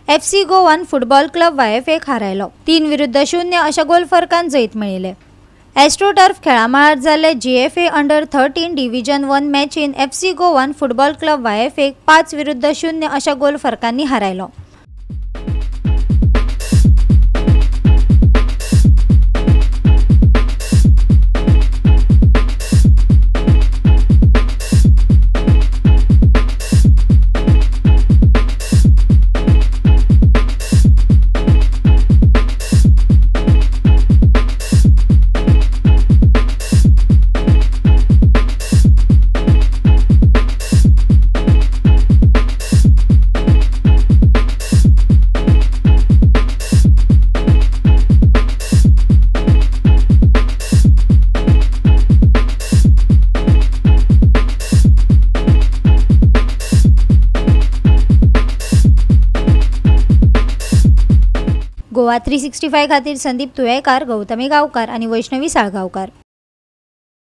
FC Goan football club YFAक हारायलो। 3-0 अशा गोल फरकान जैत मेळिले। एस्ट्रोटर्फ खेळामाळार जाल्ले GFA अंडर-13 डिव्हिजन 1 मॅचीन FC गोवन फुटबॉल क्लब YFAक 5-0 अशा गोल फरकांनी हारायलो। गोवा 365 खातीर संदीप तुयेकार, गौतमी गांवकार आणि वैष्णवी साळगांवकार।